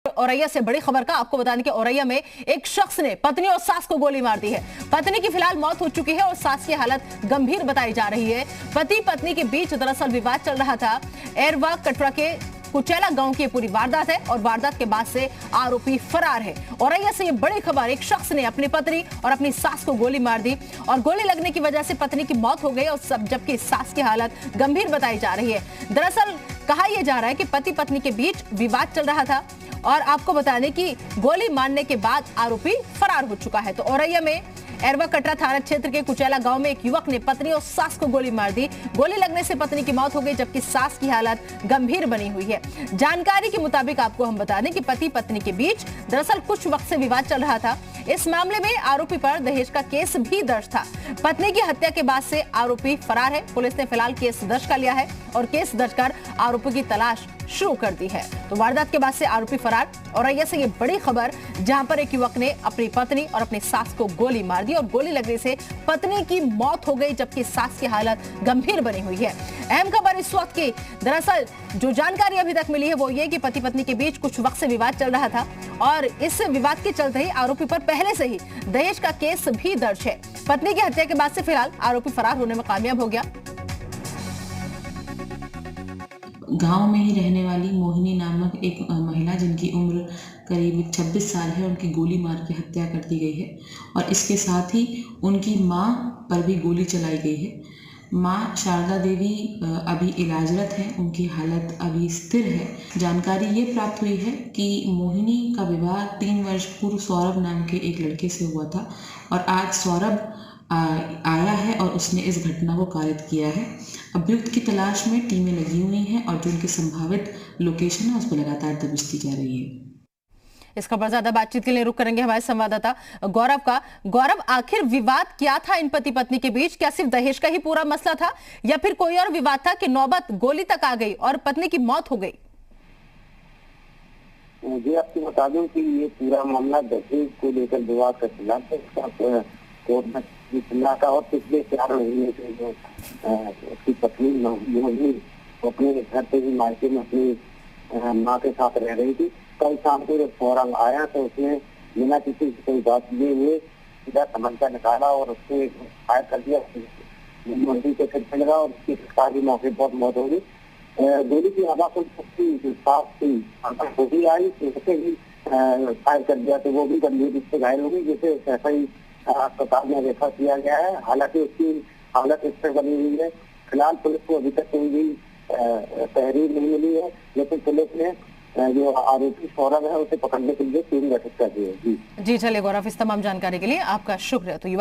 औरैया से बड़ी खबर का आपको बता दें कि औरैया में एक शख्स ने पत्नी और सास को गोली मार दी है। पत्नी की फिलहाल मौत हो चुकी है और सास की हालत गंभीर बताई जा रही है। पति पत्नी के बीच दरअसल विवाद चल रहा था। एरवा कटरा के कुचैला गांव की पूरी वारदात है और वारदात के बाद से आरोपी फरार है। औरैया से ये बड़ी खबर, एक शख्स ने अपनी पत्नी और अपनी सास को गोली मार दी और गोली लगने की वजह से पत्नी की मौत हो गई और सब जबकि सास की हालत गंभीर बताई जा रही है। दरअसल कहा यह जा रहा है कि पति पत्नी के बीच विवाद चल रहा था और आपको बता दें कि गोली मारने के बाद आरोपी फरार हो चुका है। तो औरैया में एरवा कटरा थाना क्षेत्र के कुचैला गांव में एक युवक ने पत्नी और सास को गोली मार दी। गोली लगने से पत्नी की मौत हो गई जबकि सास की हालत गंभीर बनी हुई है। जानकारी के मुताबिक आपको हम बता दें कि पति पत्नी के बीच दरअसल कुछ वक्त से विवाद चल रहा था। इस मामले में आरोपी पर दहेज का केस भी दर्ज था। पत्नी की हत्या के बाद से आरोपी फरार है। पुलिस ने फिलहाल केस दर्ज कर लिया है और केस दर्ज कर आरोपी की तलाश शुरू कर दी है। तो वारदात के बाद से आरोपी फरार। औरैया से ये बड़ी खबर, जहां पर एक युवक ने अपनी पत्नी और अपनी सास को गोली मार दी और गोली लगने से पत्नी की मौत हो गई जबकि सास की हालत गंभीर बनी हुई है। अहम खबर इस वक्त की, दरअसल जो जानकारी अभी तक मिली है वो ये कि पति पत्नी के बीच कुछ वक्त से विवाद चल रहा था और इस विवाद के चलते ही आरोपी पर पहले से ही दहेज का केस भी दर्ज है। पत्नी की हत्या के बाद से फिलहाल आरोपी फरार होने में कामयाब हो गया। गांव में ही रहने वाली मोहिनी नामक एक महिला, जिनकी उम्र करीब 26 साल है, उनकी गोली मार के हत्या कर दी गई है और इसके साथ ही उनकी मां पर भी गोली चलाई गई है। मां शारदा देवी अभी इलाजरत है, उनकी हालत अभी स्थिर है। जानकारी ये प्राप्त हुई है कि मोहिनी का विवाह 3 वर्ष पूर्व सौरभ नाम के एक लड़के से हुआ था और आज सौरभ आया है और उसने इस घटना को कारित किया है। अभियुक्त की तलाश में टीमें लगी हुई हैं और जो उनकी संभावित लोकेशन है उस पर लगातार दबिश दी जा रही है। इस खबर ज्यादा बातचीत के लिए रुक करेंगे हमारे संवाददाता गौरव का। गौरव, आखिर विवाद क्या था इन पति पत्नी के बीच? क्या सिर्फ दहेज का ही पूरा मसला था या फिर कोई और विवाद था कि नौबत गोली तक आ गई और पत्नी की मौत हो गई? जी, आपको बता दूं कि ये पूरा मामला दहेज को लेकर विवाद का चला था। इसका कोर्ट में चला था और पिछले 4 महीने से जो उसकी पत्नी मोहिनी अपने घर पे ही मायके में अपनी माँ के साथ रह रही थी। कल शाम को जब सौरभ आया तो उसने बिना किसी कोई बात लिए हुए सीधा तमंचा निकाला और उसको फायर कर दिया। मोहिनी के सिर पे लगा और उसकी कार की मौके पर मौत हो गई। गोली की आवाज उसकी सास थी, वो भी आई तो उसे भी फायर कर दिया तो वो भी गंभीर रूप से घायल हो गई, जिसे ऐसा ही अस्पताल में रेफर किया गया है। हालांकि उसकी हालत स्थिर बनी हुई है। फिलहाल पुलिस को अभी तक कोई भी तहरीर नहीं मिली है, लेकिन पुलिस ने जो आरोपी सौरभ है उसे पकड़ने के लिए टीम गठित कर दी है। जी चलिए गौरव, इस तमाम जानकारी के लिए आपका शुक्रिया। तो